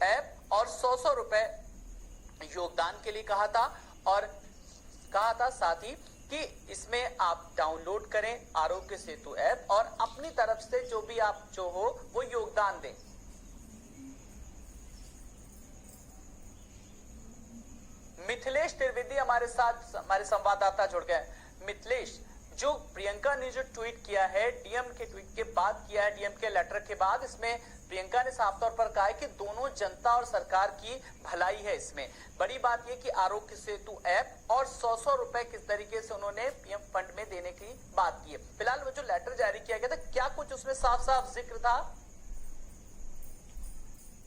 App और 100 रुपए योगदान के लिए कहा था, और कहा था साथ ही कि इसमें आप डाउनलोड करें आरोग्य सेतु ऐप और अपनी तरफ से जो भी आप जो हो वो योगदान दें। मिथिलेश त्रिवेदी हमारे साथ, हमारे संवाददाता जुड़ गए। मिथिलेश, जो प्रियंका ने जो ट्वीट किया है डीएम के ट्वीट के बाद किया है, डीएम के लेटर के बाद, इसमें प्रियंका ने साफ तौर पर कहा है कि दोनों जनता और सरकार की भलाई है। इसमें बड़ी बात यह कि आरोग्य सेतु ऐप और 100 रुपए किस तरीके से उन्होंने पीएम फंड में देने की बात की है। फिलहाल वो जो लेटर जारी किया गया था, क्या कुछ उसमें साफ साफ जिक्र था?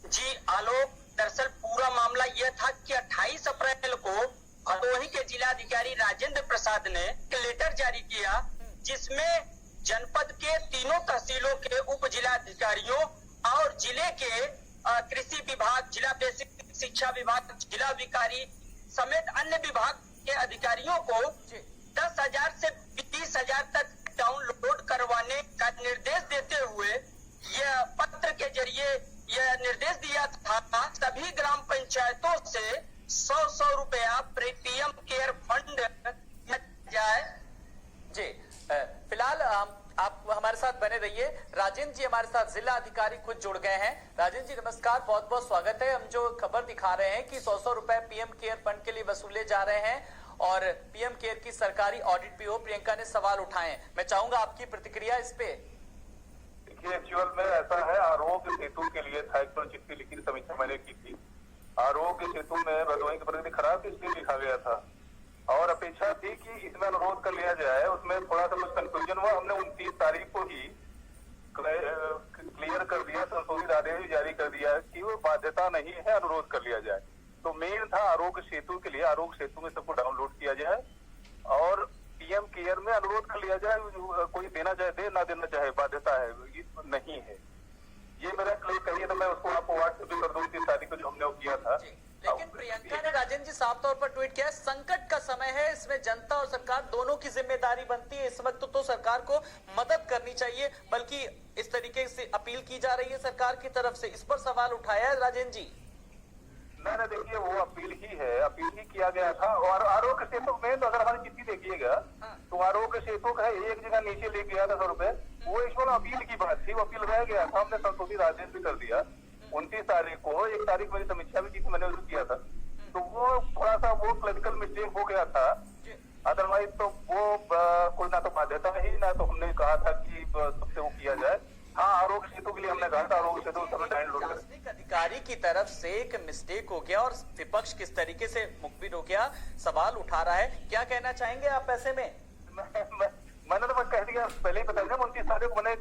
जी आलोक, दरअसल पूरा मामला यह था कि 28 अप्रैल को भदोही के जिलाधिकारी राजेंद्र प्रसाद ने एक लेटर जारी किया, जिसमें जनपद के तीनों तहसीलों के उप जिलाधिकारियों और जिले के कृषि विभाग, जिला बेसिक शिक्षा विभाग, जिला अधिकारी समेत अन्य विभाग के अधिकारियों को 10,000 से 20,000 तक डाउनलोड करवाने का निर्देश देते हुए यह पत्र के जरिए यह निर्देश दिया था सभी ग्राम पंचायतों से 100 रुपया पीएम केयर फंड दिया जाए। जी, फिलहाल आप हमारे साथ बने रहिए। राजेंद्र जी हमारे साथ जिला अधिकारी खुद जुड़ गए हैं। राजेंद्र जी नमस्कार, बहुत बहुत स्वागत है। हम जो खबर दिखा रहे हैं कि 100 रुपए पीएम केयर फंड के लिए वसूले जा रहे हैं और पीएम केयर की सरकारी ऑडिट भी हो, प्रियंका ने सवाल उठाए। मैं चाहूंगा आपकी प्रतिक्रिया इस पे। देखिए, एक्चुअल में ऐसा है, आरोग्य सेतु के लिए था, एक चिट्ठी लिखी समीक्षा मैंने की थी। आरोग्य सेतु में भदोही की प्रगति खराब इसलिए लिखा गया था और अपेक्षा थी कि इसमें अनुरोध कर लिया जाए। उसमें थोड़ा सा कुछ कंफ्यूजन हुआ, हमने 29 तारीख को ही क्लियर कर दिया, संशोधित आदेश जारी कर दिया कि वो बाध्यता नहीं है, अनुरोध कर लिया जाए। तो मेन था आरोग्य सेतु के लिए, आरोग्य सेतु में सबको डाउनलोड किया जाए और पीएम केयर में अनुरोध कर लिया जाए। कोई देना चाहे दे, ना देना चाहे, बाध्यता है नहीं है। ये मेरा क्लियर करिए तो मैं उसको आपको व्हाट्सएप भी कर दूं 30 तारीख को जो हमने वो किया था। लेकिन प्रियंका ने राजेंद्र जी साफ तौर पर ट्वीट किया है, संकट का समय है, इसमें जनता और सरकार दोनों की जिम्मेदारी बनती है। इस वक्त तो सरकार को मदद करनी चाहिए, बल्कि इस तरीके से अपील की जा रही है सरकार की तरफ से। इस पर सवाल उठाया है राजेंद्र जी। मैंने देखिए वो अपील ही है, अपील ही किया गया था। और आरोग्य सेतु में तो अगर हमारी चिट्ठी देखिएगा तो आरोग्य सेतु का एक जगह नीचे ले गया था 100 रुपए, वो इसमें अपील की बात थी, वो अपील रह गया था। हमने संशोधित आदेश भी कर दिया 29 तारीख को। 1 तारीख मेरी समीक्षा भी की थी, मैंने उसको किया था। तो वो थोड़ा सा वो क्लरिकल मिस्टेक हो गया था, अदरवाइज तो वो कोई ना तो बाध्यता ही, ना तो हमने कहा था कि सबसे वो किया जाए। हाँ, आरोग्य सेतु के लिए हमने कहा था आरोग्य सेतु सब डाउनलोड करें। प्रशासनिक अधिकारी की तरफ से एक मिस्टेक हो गया और विपक्ष किस तरीके से मुखबिर हो गया, सवाल उठा रहा है। क्या कहना चाहेंगे आप ऐसे में? मैंने तो कह दिया, पहले ही बता दिया, 29 तारीख को मैंने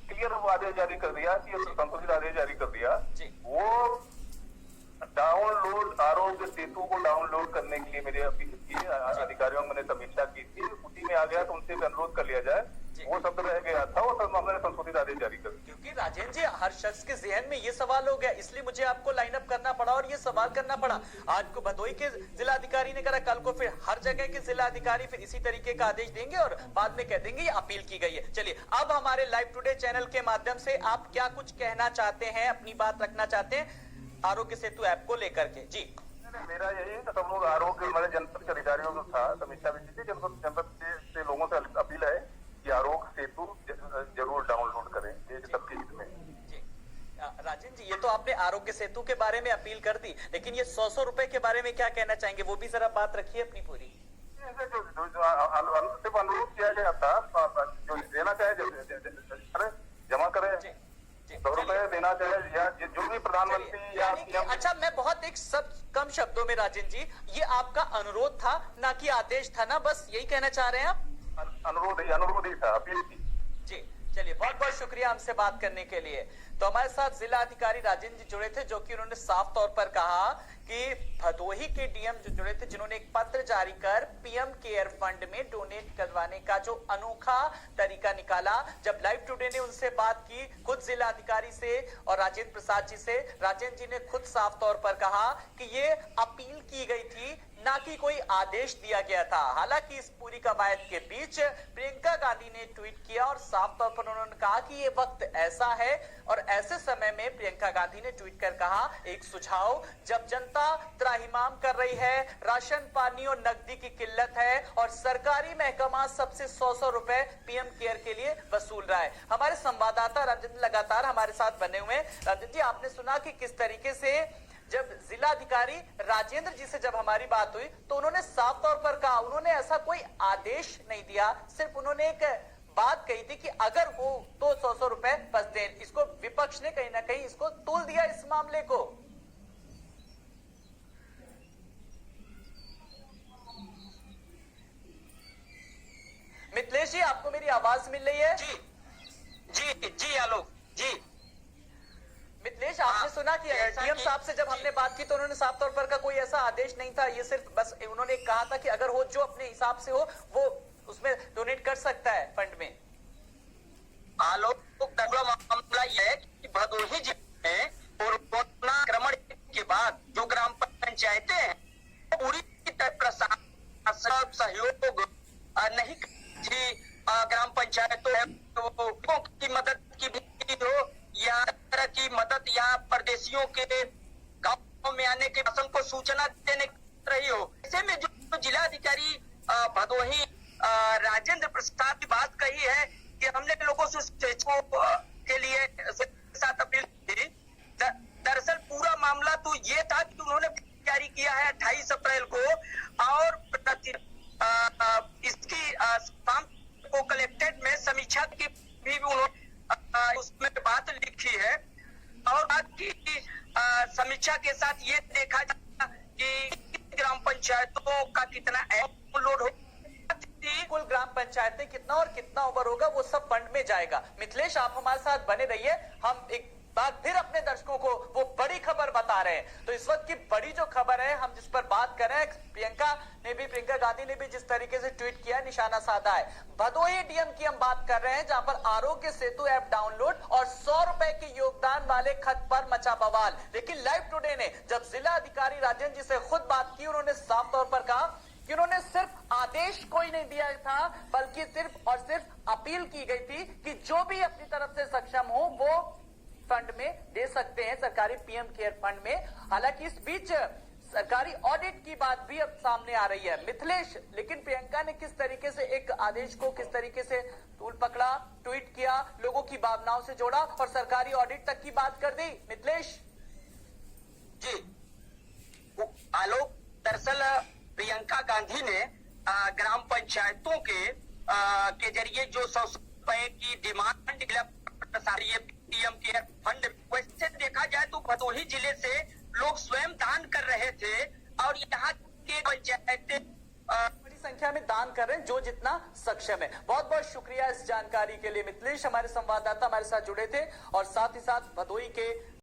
क्लियर आदेश जारी कर दिया कि संशोधित आदेश जारी कर दिया। वो डाउनलोड, आरोग्य सेतु को डाउनलोड करने के लिए मेरे अपील की अधिकारियों मैंने समीक्षा की थी, उसी में आ गया तो उनसे भी अनुरोध कर लिया जाए। वो शब्द रह गया था, वो सब हमने संशोधित आदेश जारी कर दिया। क्योंकि राजेंद्र जी हर शख्स के जहन में ये सवाल हो गया, इसलिए मुझे आपको लाइन अप करना पड़ा और ये सवाल करना पड़ा। आज को भदोही के जिला अधिकारी ने करा, कल को फिर हर जगह के जिला अधिकारी फिर इसी तरीके का आदेश देंगे और बाद में कह देंगे ये अपील की गई है। चलिए, अब हमारे लाइव टुडे चैनल के माध्यम से आप क्या कुछ कहना चाहते हैं, अपनी बात रखना चाहते हैं आरोग्य सेतु ऐप को लेकर के? जी, मेरा यही है, सब लोग आरोग्य हमारे जनपद के अधिकारियों को था समीक्षा भी की थी। जनपद से लोगों से अपील है कि आरोग्य सेतु जरूर डाउनलोड करें, ये सबके हित में। जी राजेंद्र जी, ये तो आपने आरोग्य सेतु के बारे में अपील कर दी, लेकिन ये 100 रुपए के बारे में क्या कहना चाहेंगे? वो भी जरा बात रखिए अपनी पूरी। सिर्फ अनुरोध किया गया था, जो देना चाहे जमा करें, 100 रुपए देना चाहे या जो भी प्रधानमंत्री या अच्छा, मैं बहुत एक सब कम शब्दों में राजेंद्र जी, ये आपका अनुरोध था ना कि आदेश था ना, बस यही कहना चाह रहे हैं आप? अनुरोध ही था, अपील थी। जी, चलिए, बहुत बहुत शुक्रिया हमसे बात करने के लिए। तो हमारे साथ जिला अधिकारी राजेंद्र जी जुड़े थे, जो कि उन्होंने साफ तौर पर कहा कि भदोही के डीएम जो जुड़े थे, जिन्होंने एक पत्र जारी कर पीएम केयर फंड में डोनेट करवाने का जो अनोखा तरीका निकाला। जब लाइव टुडे ने उनसे बात की खुद जिला अधिकारी से और राजेंद्र प्रसाद जी से, राजेंद्र जी ने खुद साफ तौर पर कहा कि ये अपील की गई थी, ना कि कोई आदेश दिया गया था। हालांकि इस पूरी कवायद के बीच प्रियंका गांधी ने ट्वीट किया और साफ तौर पर उन्होंने कहा कि ये वक्त ऐसा है और ऐसे समय में प्रियंका गांधी ने ट्वीट कर कहा, एक सुझाव, जब जनता त्राहिमाम कर रही है, राशन पानी और नकदी की किल्लत है और सरकारी महकमा सबसे 100-100 रुपए पीएम केयर के लिए वसूल रहा है। हमारे संवाददाता रंजन लगातार हमारे साथ बने हुए। रंजन जी, आपने सुना कि किस तरीके से जब जिलाधिकारी राजेंद्र जी से जब हमारी बात हुई तो उन्होंने साफ तौर पर कहा, उन्होंने ऐसा कोई आदेश नहीं दिया, सिर्फ उन्होंने एक बात कही थी कि अगर हो तो 100-100 रुपए बस दें। इसको विपक्ष ने कहीं ना कहीं इसको तोल दिया इस मामले को। मिथिलेश जी, आपको मेरी आवाज मिल रही है? जी जी जी आलोक जी। मिथिलेश, आपने सुना कि डीएम साहब से जब हमने बात की तो उन्होंने साफ तौर पर का कोई ऐसा आदेश नहीं था, ये सिर्फ बस उन्होंने कहा था कि अगर हो जो अपने हिसाब से हो वो उसमें डोनेट कर सकता है फंड में। आलोक, मामला यह है कि भदोही जिले में कोरोना आक्रमण के बाद जो ग्राम पंचायतें हैं पूरी तरह प्रशासन सहयोग नहीं थी। ग्राम पंचायतों की मदद की भी हो या तरह की मदद या परदेशियों के गांव में आने के शासन को सूचना देने रही हो। ऐसे में जो जिलाधिकारी भदोही राजेंद्र प्रसाद की बात कही है कि हमने लोगों से के लिए साथ अपील की। दरअसल पूरा मामला तो ये था कि उन्होंने जारी किया है 28 अप्रैल को और इसकी शाम को कलेक्टेड में समीक्षा की भी उन्होंने उसमें बात लिखी है और बाकी समीक्षा के साथ ये देखा जाता कि ग्राम पंचायतों का कितना लोड हो, कुल ग्राम पंचायतें कितना और कितना ओवर होगा वो सब फंड में जाएगा। मिथिलेश, आप हमारे साथ बने रहिए, हम एक बार फिर अपने दर्शकों को वो बड़ी खबर बता रहे हैं। तो इस वक्त की बड़ी जो खबर है हम जिस पर बात कर रहे हैं, प्रियंका गांधी ने भी जिस तरीके से ट्वीट किया, निशाना साधा है। भदोही डीएम की हम बात कर रहे हैं जहां पर आरोग्य सेतु ऐप डाउनलोड और 100 रुपए के योगदान वाले खत पर मचा बवाल। लेकिन लाइव टुडे ने जब जिला अधिकारी राजेंद्र जी से खुद बात की, उन्होंने साफ तौर पर कहा कि उन्होंने सिर्फ आदेश कोई नहीं दिया था, बल्कि सिर्फ और सिर्फ अपील की गई थी कि जो भी अपनी तरफ से सक्षम हो वो फंड में दे सकते हैं, सरकारी पीएम केयर फंड में। हालांकि इस बीच सरकारी ऑडिट की बात भी अब सामने आ रही है। मिथिलेश, लेकिन प्रियंका ने किस तरीके से एक आदेश को किस तरीके से तूल पकड़ा, ट्वीट किया, लोगों की भावनाओं से जोड़ा और सरकारी ऑडिट तक की बात कर दी। मिथिलेश जी आलोक, दरअसल प्रियंका गांधी ने ग्राम पंचायतों के जरिए जो 100 रुपए की डिमांड पीएम केयर फंड, वैसे देखा जाए तो भदोही जिले से लोग स्वयं दान कर रहे थे और यहाँ के पंचायतें बड़ी संख्या में दान कर रहे हैं जो जितना सक्षम है। बहुत बहुत शुक्रिया इस जानकारी के लिए मिथिलेश। हमारे संवाददाता हमारे साथ जुड़े थे और साथ ही साथ भदोही के